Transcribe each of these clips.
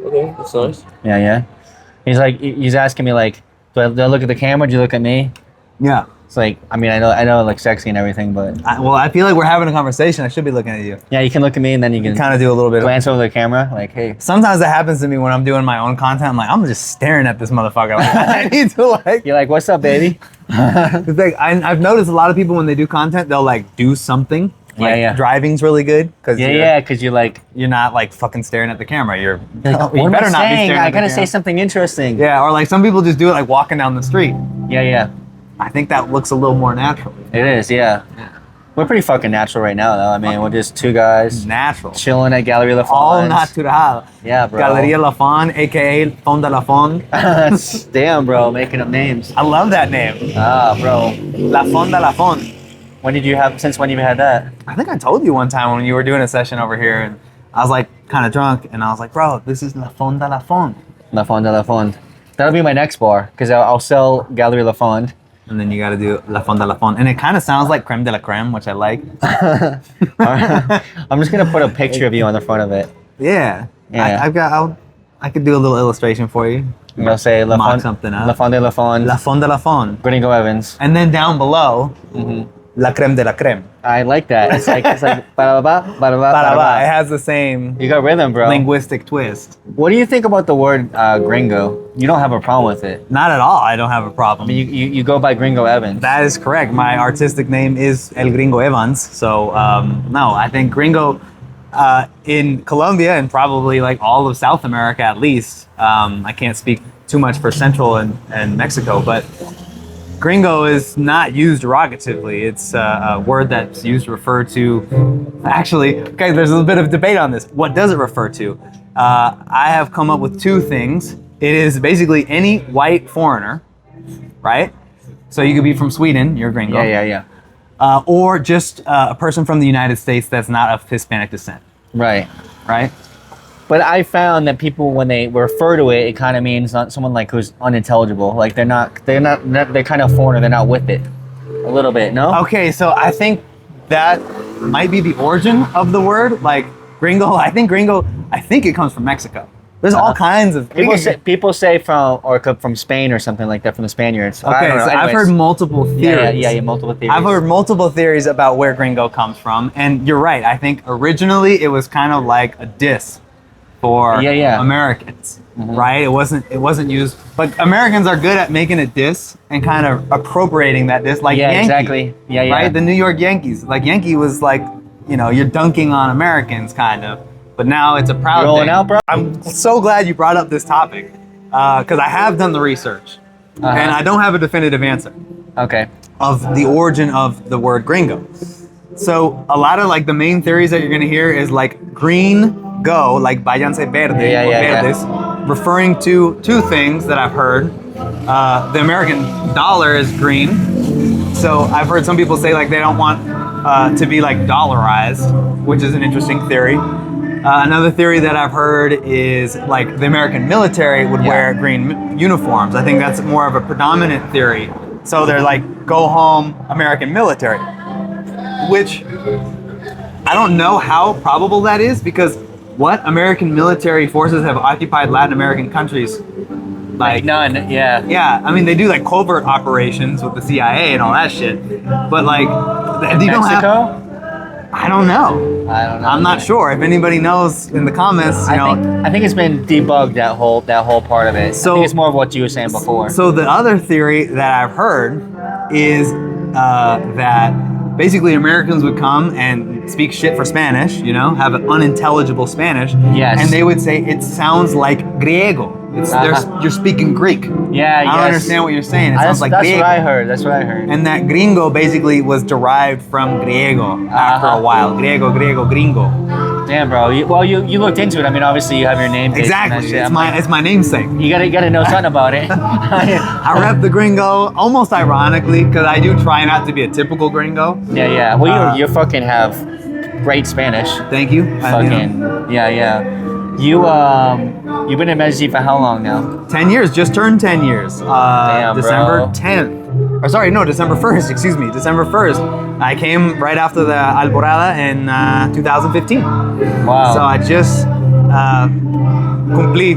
Okay, that's nice. Yeah, yeah. He's asking me like, do I look at the camera? Do you look at me? Yeah. It's like, I mean, I know, like sexy and everything, but Well, I feel like we're having a conversation. I should be looking at you. yeah, you can look at me and then you can Kind of do a little bit. glance over the camera, like, hey. Sometimes that happens to me when I'm doing my own content. I'm like, I'm just staring at this motherfucker. Like, I need to like. You're like, what's up, baby? It's like I've noticed a lot of people when they do content, they'll like do something. Like, yeah. Driving's really good because Because you're like, you're not like fucking staring at the camera. You're like, you what am I better not be saying? staring I at the gotta say camera. something interesting. Yeah, or like some people just do it like walking down the street. Yeah. I think that looks a little more natural. It is, yeah. We're pretty fucking natural right now, though. I mean, we're just two guys Natural. chilling at Gallery La All Fond. natural. Yeah, bro. Galeria La Fond, aka Fond de la Fond. Damn, bro, making up names. I love that name. Ah, bro. La Fond de la Fond. Since when you had that? I think I told you one time when you were doing a session over here and I was like kind of drunk and I was like, bro, this is La Fond de la Fond. La Fond de la Fond. That'll be my next bar, because I'll sell Gallery La Fond. And then you got to do La Fond de la Fond. And it kind of sounds like creme de la creme, which I like. I'm just going to put a picture of you on the front of it. Yeah. Yeah. I could do a little illustration for you. I'm going to say La Mock Fond, something up. La Fond de la Fond. La Fond de la Fond. Gringo Evans. And then down below, La creme de la creme. I like that. It's like ba-da-ba, ba-da-ba, Ba-da-ba. ba-da-ba. It has the same You got rhythm, bro. linguistic twist. What do you think about the word gringo? You don't have a problem with it. Not at all. I don't have a problem. I mean, you go by Gringo Evans. That is correct. My artistic name is El Gringo Evans. So, no, I think Gringo in Colombia and probably like all of South America at least, I can't speak too much for Central and Mexico, but Gringo is not used derogatively. It's a word that's used to refer to, actually, okay, there's a bit of debate on this. What does it refer to? I have come up with two things. It is basically any white foreigner, right? So you could be from Sweden, you're Gringo. Yeah. Or just a person from the United States that's not of Hispanic descent, Right. right? But I found that people, when they refer to it, it kind of means not someone like who's unintelligible. Like they're kind of foreigner. They're not with it. A little bit, no? Okay, so I think that might be the origin of the word. Like Gringo, I think it comes from Mexico. There's all kinds of people say from Spain or something like that, from the Spaniards. I Okay, don't know. so I've Anyways. heard multiple theories. Yeah, multiple theories. I've heard multiple theories about where Gringo comes from, and you're right. I think originally it was kind of like a diss for Americans, right? It wasn't used, but Americans are good at making a diss and kind of appropriating that diss, like Yankee, exactly. Yeah. right? The New York Yankees, like Yankee was like, you're dunking on Americans, kind of. But now it's a proud Rolling thing. out, bro. I'm so glad you brought up this topic because I have done the research and I don't have a definitive answer Okay. of the origin of the word gringo. So a lot of like the main theories that you're gonna hear is like green go, like váyanse verde or verdes, referring to two things that I've heard. The American dollar is green. So I've heard some people say like they don't want to be like dollarized, which is an interesting theory. Another theory that I've heard is like the American military would wear green uniforms. I think that's more of a predominant theory. So they're like, go home, American military. Which I don't know how probable that is because what American military forces have occupied Latin American countries? Like none, yeah. Yeah, I mean, they do like covert operations with the CIA and all that shit. But like, you don't Mexico? I don't know. I'm not sure. If anybody knows in the comments, I think it's been debugged, that whole part of it. So- I think it's more of what you were saying before. So the other theory that I've heard is that basically Americans would come and speak shit for Spanish, have an unintelligible Spanish. Yes. And they would say, it sounds like Griego. You're speaking Greek. Yeah, I don't understand what you're saying. It sounds like that's Griego. That's what I heard. And that gringo basically was derived from Griego after a while. Griego, gringo. Damn, bro. You looked into it. I mean, obviously you have your name. Exactly. It's my namesake. You gotta know something about it. I rep the gringo almost ironically because I do try not to be a typical gringo. Yeah. Well, you fucking have great Spanish. Thank you. Yeah. You've been in Medellín for how long now? 10 years, just turned 10 years. Damn, December bro. 10th. Or sorry, no, December 1st, excuse me. December 1st. I came right after the Alborada in 2015. Wow. So I just cumplí.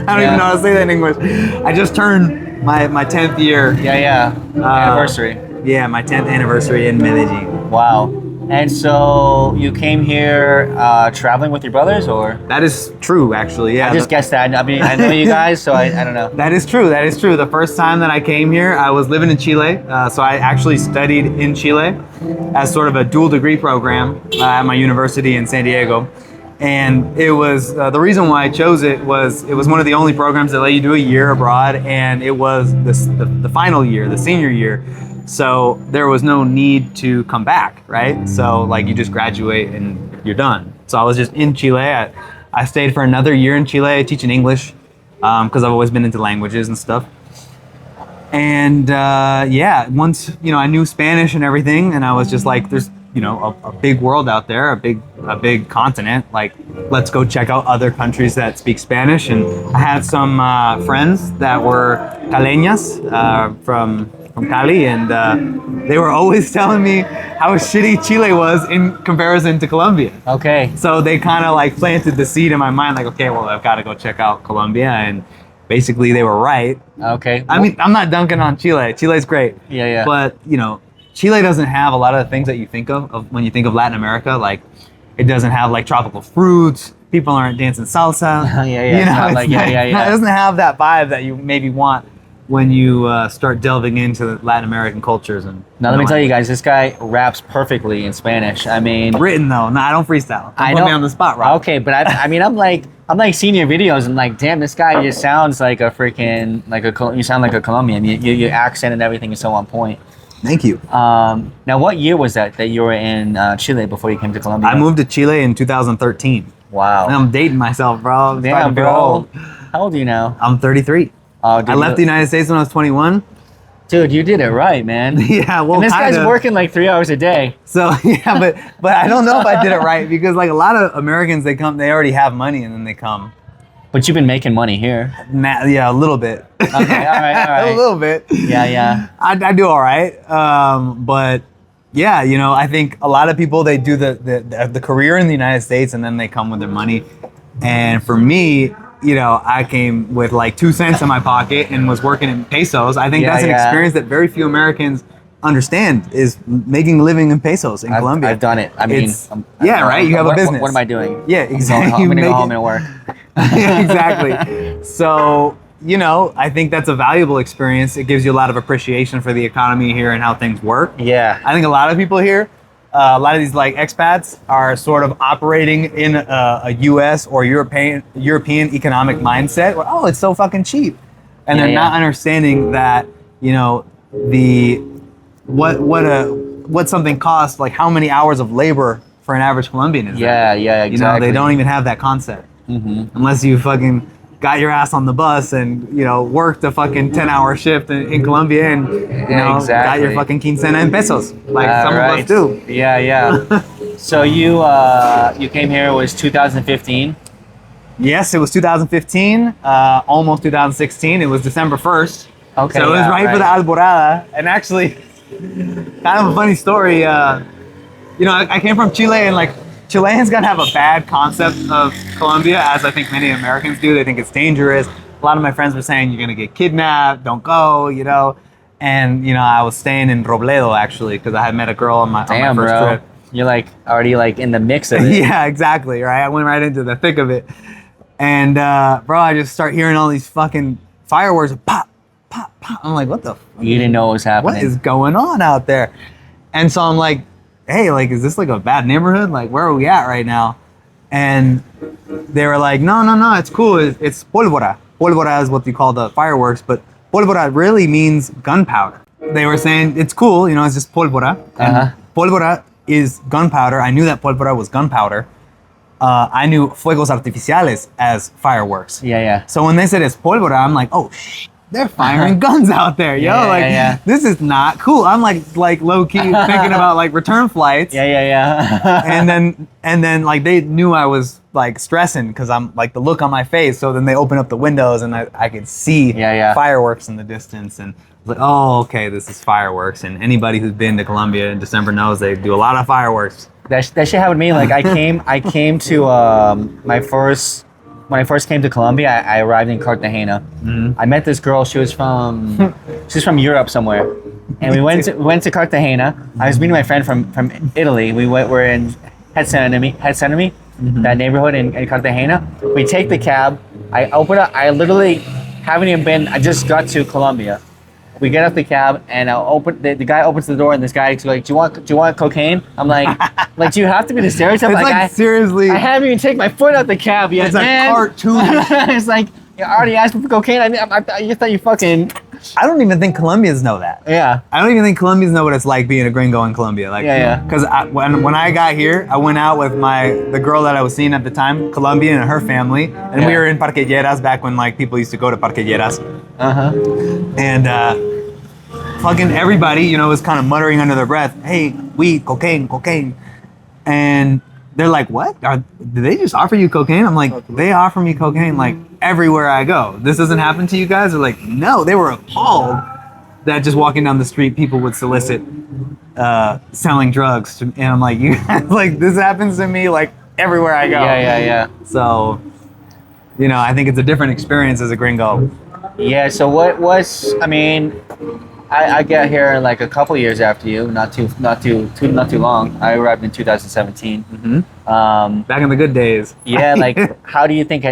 I don't even know how to say that in English. I just turned my 10th year. Anniversary. Yeah, my 10th anniversary in Medellín. Wow. And so you came here traveling with your brothers, or? That is true, actually. Yeah. I just guessed that. I mean, I know you guys, so I don't know. That is true. That is true. The first time that I came here, I was living in Chile. So I actually studied in Chile as sort of a dual degree program at my university in San Diego. And it was, the reason why I chose it was one of the only programs that let you do a year abroad, and it was the final year, the senior year. So there was no need to come back, right? So like you just graduate and you're done. So I was just in Chile. I stayed for another year in Chile teaching English because I've always been into languages and stuff. And yeah, once, you know, I knew Spanish and everything, and I was just like, there's, you know, a big world out there, a big continent. Like, let's go check out other countries that speak Spanish. And I had some friends that were caleñas from Cali, and they were always telling me how shitty Chile was in comparison to Colombia. Okay. So they kind of like planted the seed in my mind, like, okay, well, I've got to go check out Colombia, and basically they were right. Okay. I mean, I'm not dunking on Chile. Chile's great. Yeah. But, you know, Chile doesn't have a lot of the things that you think of when you think of Latin America. Like, it doesn't have like tropical fruits. People aren't dancing salsa. Yeah. You know, It it doesn't have that vibe that you maybe want when you start delving into Latin American cultures. And now let me tell you guys, this guy raps perfectly in Spanish. I mean, written though. No, I don't freestyle. Don't put me on the spot, Rob. Okay, but I mean, I'm like seeing your videos and like, damn, this guy just sounds like a freaking you sound like a Colombian. Your accent and everything is so on point. Thank you. Now, what year was that you were in Chile before you came to Colombia? I moved to Chile in 2013. Wow. And I'm dating myself, bro. Damn, bro. How old are you now? I'm 33. Oh, dude, I left the United States when I was 21. Dude, you did it right, man. Yeah, well, and this kinda. guy's working like 3 hours a day. So yeah, but I don't know if I did it right, because like a lot of Americans, they already have money and then they come. But you've been making money here. Yeah, a little bit. Okay, all right. A little bit. Yeah. I do all right. But yeah, you know, I think a lot of people, they do the career in the United States and then they come with their money. And for me, you know, I came with like 2 cents in my pocket and was working in pesos. I think that's an experience that very few Americans understand, is making a living in pesos in Colombia. I've done it. I mean, right? You have a business. What am I doing? Yeah, exactly. I'm gonna go home and work. Yeah, exactly. So, you know, I think that's a valuable experience. It gives you a lot of appreciation for the economy here and how things work. Yeah. I think a lot of people here, a lot of these like expats are sort of operating in a US or European economic mindset where, oh, it's so fucking cheap. And they're not understanding that, you know, what something costs, like how many hours of labor for an average Colombian is. Yeah, exactly. You know, they don't even have that concept. Mm-hmm. Unless you fucking got your ass on the bus and, you know, worked a fucking 10-hour shift in Colombia and, you know, got your fucking quincena in pesos, like some of us do. Yeah. So you came here, it was 2015? Yes, it was 2015, almost 2016. It was December 1st. Okay. So it was right for the Alborada. And actually, kind of a funny story. You know, I came from Chile, and like, Chileans gonna have a bad concept of Colombia, as I think many Americans do. They think it's dangerous. A lot of my friends were saying, you're gonna get kidnapped, don't go, you know. And, you know, I was staying in Robledo, actually, because I had met a girl on my first trip. You're like already like in the mix of it. Yeah, exactly, right? I went right into the thick of it. And, bro, I just start hearing all these fucking fireworks, pop, pop, pop. I'm like, what the fuck? You didn't know what was happening. What is going on out there? And so I'm like, hey, like, is this like a bad neighborhood? Like, where are we at right now? And they were like, no, it's cool. It's pólvora. Pólvora is what you call the fireworks, but pólvora really means gunpowder. They were saying, it's cool, you know, it's just pólvora. And pólvora is gunpowder. I knew that pólvora was gunpowder. I knew fuegos artificiales as fireworks. Yeah. So when they said it's pólvora, I'm like, oh, they're firing guns out there, yo. This is not cool. I'm like low key thinking about like return flights. Yeah. and then like they knew I was like stressing because I'm like the look on my face. So then they opened up the windows and I could see fireworks in the distance, and I was like, oh, okay, this is fireworks. And anybody who's been to Colombia in December knows they do a lot of fireworks. That shit happened to me. Like I came to my first when I first came to Colombia, I arrived in Cartagena. I met this girl. She's from Europe somewhere, and we went to Cartagena. I was meeting my friend from Italy. We're in Head that neighborhood in Cartagena. We take the cab. I open up. I literally haven't even been. I just got to Colombia. We get off the cab and I'll open. The guy opens the door and this guy's like, "Do you want cocaine?" I'm like, do you have to be the stereotype? It's like seriously. I haven't even taken my foot out the cab yet. It's man. a cartoon. It's like you already asked me for cocaine. I thought you fucking. I don't even think Colombians know that. Yeah. I don't even think Colombians know what it's like being a gringo in Colombia. Like, yeah. Because when I got here, I went out with the girl that I was seeing at the time, Colombian, and her family, and we were in Parquelleras back when like people used to go to Parquelleras. And fucking everybody, was kind of muttering under their breath, "Hey, weed, cocaine," and they're like, "What? Did they just offer you cocaine?" I'm like, "They offer me cocaine like everywhere I go. This doesn't happen to you guys?" They're like, "No." They were appalled that just walking down the street, people would solicit selling drugs. And I'm like, "You guys, like this happens to me like everywhere I go." Yeah. So, I think it's a different experience as a gringo. Yeah. So what was? I mean, I got here like a couple years after you, not too long. I arrived in 2017. Back in the good days. Yeah, like how do you think?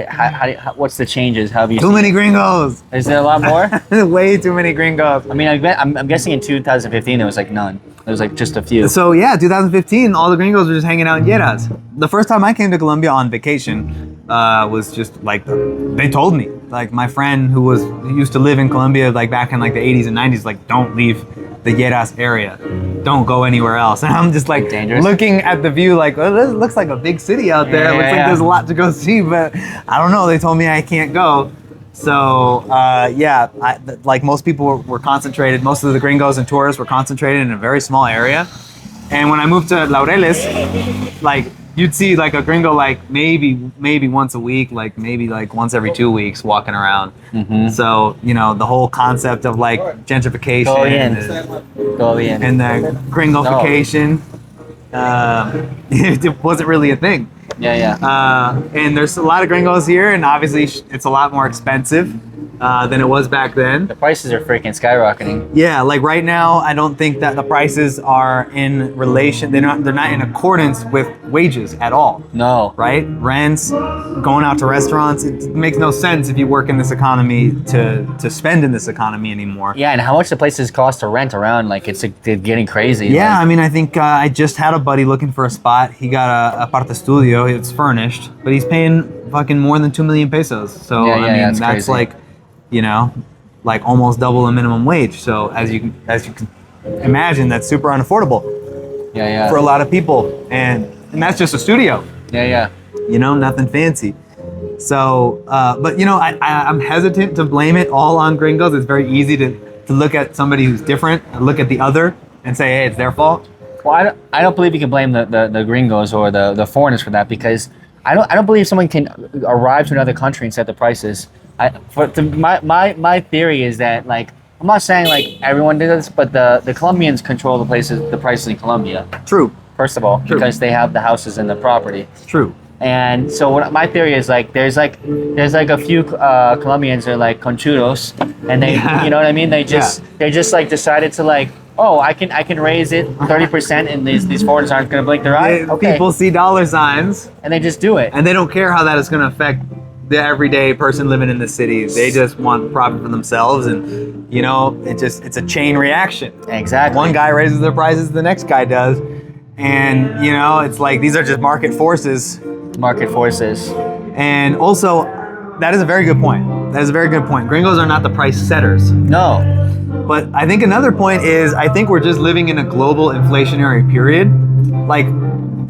What's the changes? How have you? Too many gringos. Is there a lot more? Way too many gringos. I mean, I'm guessing in 2015 there was like none. There was like just a few. So yeah, 2015, all the gringos were just hanging out in Lleras. The first time I came to Colombia on vacation was just like they told me, like my friend who used to live in Colombia like back in like the 80s and 90s, like don't leave the Lleras area, don't go anywhere else. And I'm just like dangerous. Looking at the view like, well, this looks like a big city out there. Looks like there's a lot to go see, but I don't know. They told me I can't go. So like most people were concentrated. Most of the gringos and tourists were concentrated in a very small area. And when I moved to Laureles, like you'd see like a gringo like maybe once a week, like maybe like once every 2 weeks walking around. So the whole concept of like gentrification and the gringofication, it wasn't really a thing. And there's a lot of gringos here, and obviously it's a lot more expensive than it was back then. The prices are freaking skyrocketing. Yeah, like right now, I don't think that the prices are in relation. They're not in accordance with wages at all. No. Right? Rents, going out to restaurants. It makes no sense if you work in this economy to spend in this economy anymore. Yeah, and how much the places cost to rent around? Like it's getting crazy. Yeah, like, I mean, I think I just had a buddy looking for a spot. He got a parte studio. It's furnished, but he's paying fucking more than 2 million pesos. So I mean, that's crazy. Like, like almost double the minimum wage. So as you can imagine, that's super unaffordable. For a lot of people, and that's just a studio. Nothing fancy. So, but I'm hesitant to blame it all on gringos. It's very easy to look at somebody who's different, and look at the other, and say, hey, it's their fault. Well, I don't believe you can blame the gringos or the foreigners for that, because I don't believe someone can arrive to another country and set the prices. My theory is that, like, I'm not saying like everyone does this, but the Colombians control the prices in Colombia. True. First of all, because they have the houses and the property. True. And so my theory is like there's like a few Colombians that are like conchudos, and they you know what I mean? They just like decided to like, oh, I can raise it 30%, and these foreigners aren't gonna blink their eye. Okay. People see dollar signs and they just do it, and they don't care how that is gonna affect the everyday person living in the city. They just want profit for themselves, and it's a chain reaction. Exactly. One guy raises their prices, the next guy does, and it's like these are just market forces. And also, that is a very good point. Gringos are not the price setters. No. But I think another point is, I think we're just living in a global inflationary period. Like,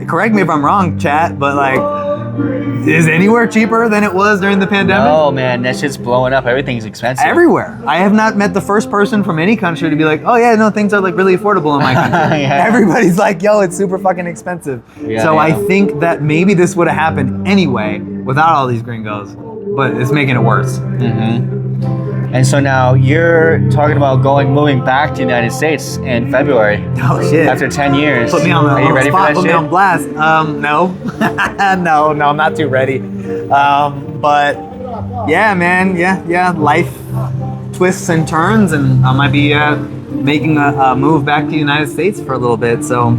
correct me if I'm wrong, chat, but like, is anywhere cheaper than it was during the pandemic? Oh man, that shit's blowing up. Everything's expensive. Everywhere. I have not met the first person from any country to be like, oh yeah, no, things are like really affordable in my country. Everybody's like, yo, it's super fucking expensive. I think that maybe this would have happened anyway without all these gringos, but it's making it worse. And so now you're talking about moving back to the United States in February. Oh shit! After 10 years. Put me on the Are you ready spot. for that Put shit? me on blast. No, no, I'm not too ready. But yeah, man, yeah. Life twists and turns, and I might be making a move back to the United States for a little bit. So,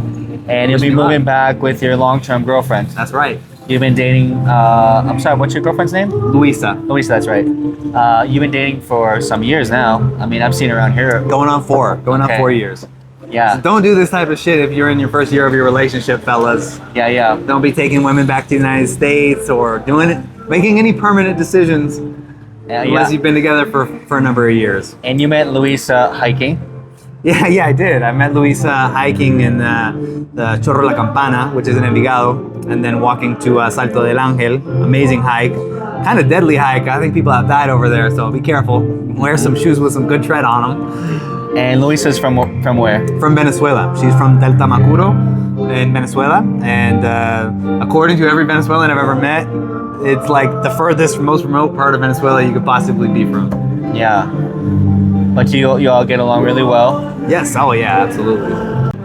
and you'll be moving back with your long-term girlfriend. That's right. You've been dating. I'm sorry. What's your girlfriend's name? Luisa. Luisa. That's right. You've been dating for some years now. I mean, I've seen her around here. Going on 4 years. Yeah. So don't do this type of shit if you're in your first year of your relationship, fellas. Yeah. Don't be taking women back to the United States or making any permanent decisions unless you've been together for a number of years. And you met Luisa hiking. Yeah, I did. I met Luisa hiking in the Chorro La Campana, which is in Envigado, and then walking to Salto del Ángel. Amazing hike. Kind of deadly hike. I think people have died over there, so be careful. Wear some shoes with some good tread on them. And Luisa's from where? From Venezuela. She's from Delta Macuro in Venezuela. And according to every Venezuelan I've ever met, it's like the furthest, most remote part of Venezuela you could possibly be from. Yeah. But you all get along really well. Yes, oh yeah, absolutely.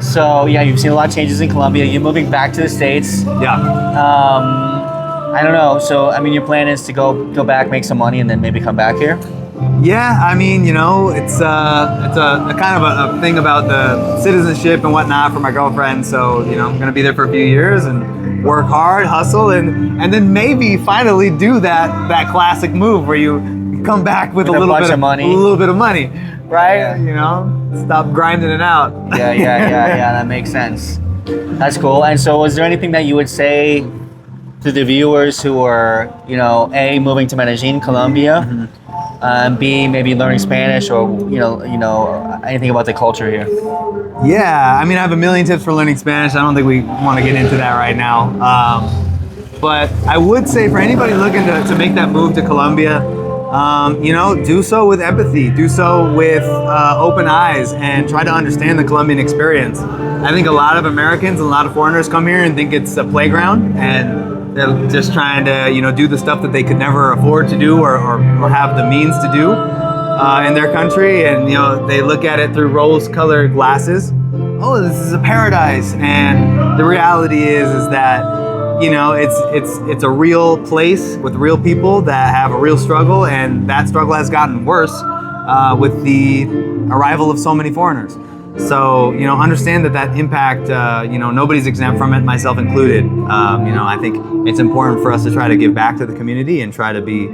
So yeah, you've seen a lot of changes in Colombia. You're moving back to the States. Yeah. I don't know. So I mean, your plan is to go back, make some money, and then maybe come back here. Yeah, I mean, it's a kind of a thing about the citizenship and whatnot for my girlfriend. So I'm gonna be there for a few years and work hard, hustle, and then maybe finally do that classic move where you come back with a little bit of money, right? Yeah. Stop grinding it out. Yeah. That makes sense. That's cool. And so, is there anything that you would say to the viewers who are, A, moving to Medellín, Colombia, and B, maybe learning Spanish, or anything about the culture here? Yeah, I mean, I have a million tips for learning Spanish. I don't think we want to get into that right now. But I would say for anybody looking to make that move to Colombia, do so with empathy, do so with open eyes, and try to understand the Colombian experience. I think a lot of Americans and a lot of foreigners come here and think it's a playground, and they're just trying to, do the stuff that they could never afford to do or have the means to do in their country, and they look at it through rose-colored glasses. Oh, this is a paradise, and the reality is that it's a real place with real people that have a real struggle, and that struggle has gotten worse with the arrival of so many foreigners. So, understand that impact, nobody's exempt from it, myself included. I think it's important for us to try to give back to the community and try to be,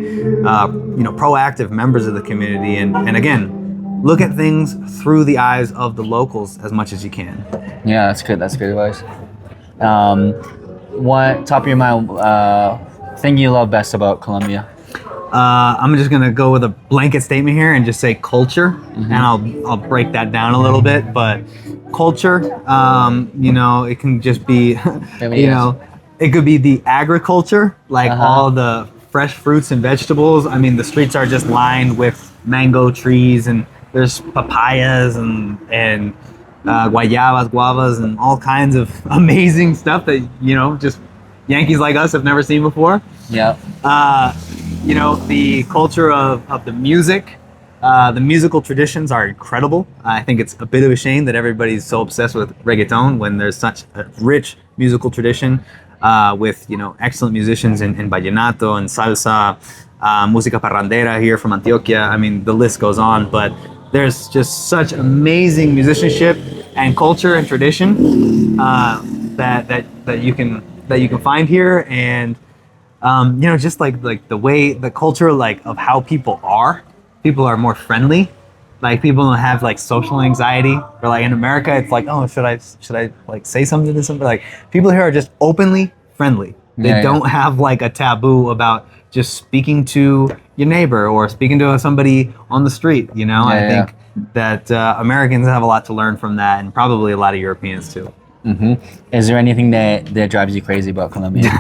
proactive members of the community. And again, look at things through the eyes of the locals as much as you can. Yeah, that's good. That's good advice. What top of your mind thing you love best about Colombia? I'm just gonna go with a blanket statement here and just say culture, and I'll break that down a little bit. But culture, it can just be, it could be the agriculture, like all the fresh fruits and vegetables. I mean, the streets are just lined with mango trees, and there's papayas and guayabas, guavas, and all kinds of amazing stuff that just Yankees like us have never seen before. Yeah. The culture of the music, the musical traditions are incredible. I think it's a bit of a shame that everybody's so obsessed with reggaeton when there's such a rich musical tradition with excellent musicians in vallenato and salsa, música parrandera here from Antioquia. I mean, the list goes on, but there's just such amazing musicianship and culture and tradition that you can find here, and just like the way the culture of how people are more friendly. Like, people don't have like social anxiety, or like in America it's like, oh, should I like say something to somebody? Like, people here are just openly friendly. They don't have like a taboo about just speaking to your neighbor or speaking to somebody on the street. I think that Americans have a lot to learn from that, and probably a lot of Europeans too. Is there anything that drives you crazy about Colombia?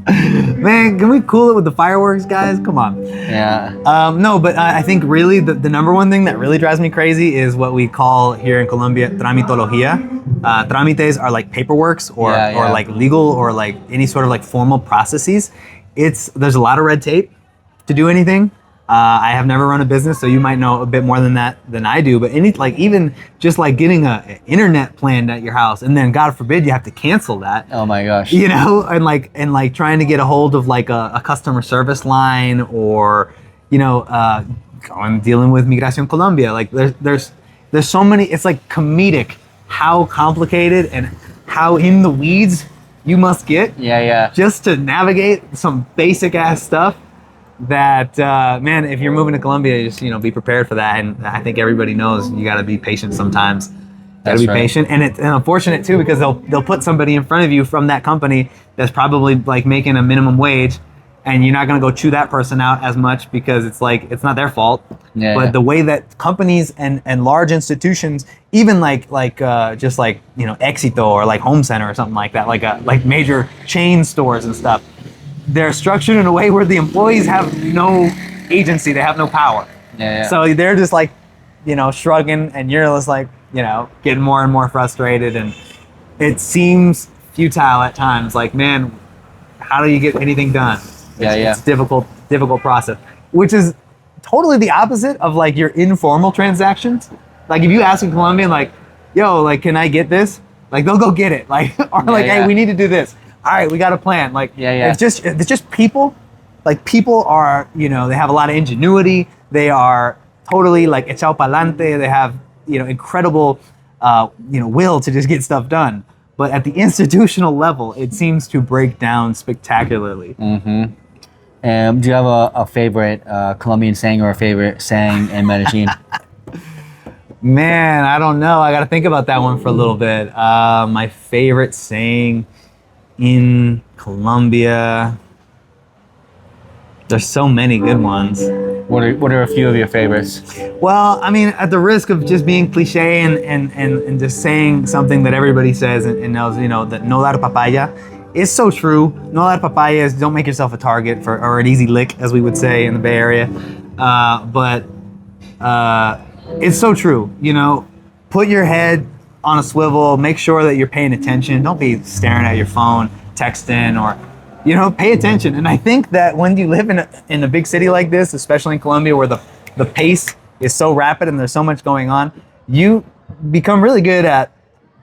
Man, can we cool it with the fireworks, guys? Come on. Yeah. No, but I think really the number one thing that really drives me crazy is what we call here in Colombia tramitología. Trámites are like paperworks or like legal or like any sort of like formal processes. There's a lot of red tape to do anything. I have never run a business, so you might know a bit more than that than I do. But even just like getting an internet plan at your house, and then God forbid you have to cancel that. Oh my gosh. You know, and like trying to get a hold of like a customer service line, or you know, I'm dealing with Migración Colombia. Like there's so many. It's like comedic how complicated and how in the weeds you must get. Yeah. Just to navigate some basic ass stuff. That man, if you're moving to Colombia, just be prepared for that. And I think everybody knows you got to be patient sometimes. Got to be patient, and it's unfortunate too because they'll put somebody in front of you from that company that's probably like making a minimum wage, and you're not gonna go chew that person out as much because it's like it's not their fault. But the way that companies and large institutions, even like just like Éxito or like Home Center or something like that, like major chain stores and stuff. They're structured in a way where the employees have no agency, they have no power. So they're just like, shrugging, and you're just like, getting more and more frustrated, and it seems futile at times. Like, man, how do you get anything done? It's difficult process, which is totally the opposite of like your informal transactions. Like if you ask a Colombian, like, yo, like, can I get this? Like they'll go get it. Like, or like, hey, we need to do this. All right, we got a plan. Like, it's just people. Like people are, they have a lot of ingenuity. They are totally like echao pa'lante. They have, incredible, will to just get stuff done. But at the institutional level, it seems to break down spectacularly. Mm-hmm. Do you have a favorite Colombian saying or a favorite saying in Medellín? Man, I don't know. I got to think about that one for a little bit. My favorite saying in Colombia, there's so many good ones. What are a few of your favorites? Well, I mean, at the risk of just being cliche and just saying something that everybody says and knows, that no dar papaya is so true. No dar papaya is don't make yourself a target or an easy lick, as we would say in the Bay Area. But it's so true. Put your head on a swivel, make sure that you're paying attention. Don't be staring at your phone, texting, or, pay attention. And I think that when you live in a big city like this, especially in Colombia, where the pace is so rapid and there's so much going on, you become really good at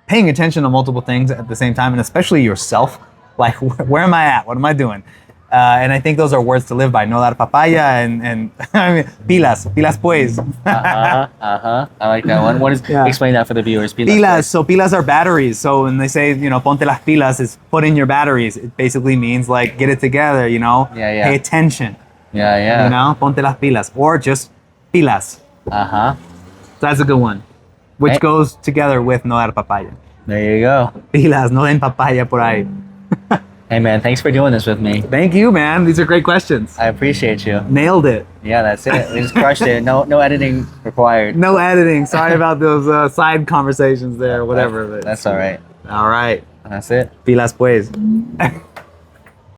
paying attention to multiple things at the same time, and especially yourself. Like, where am I at? What am I doing? And I think those are words to live by. No dar papaya and I mean, pilas pues. I like that one. Explain that for the viewers. Pilas. So pilas are batteries. So when they say, ponte las pilas, it's put in your batteries. It basically means like get it together, Pay attention. Ponte las pilas. Or just pilas. That's a good one. Which goes together with no dar papaya. There you go. Pilas, no den papaya por ahí. Hey man, thanks for doing this with me. Thank you, man. These are great questions. I appreciate you. Nailed it. Yeah, that's it. We just crushed it. No editing required. No editing. Sorry about those side conversations there, whatever. That's all right. All right. That's it. Pilas pues.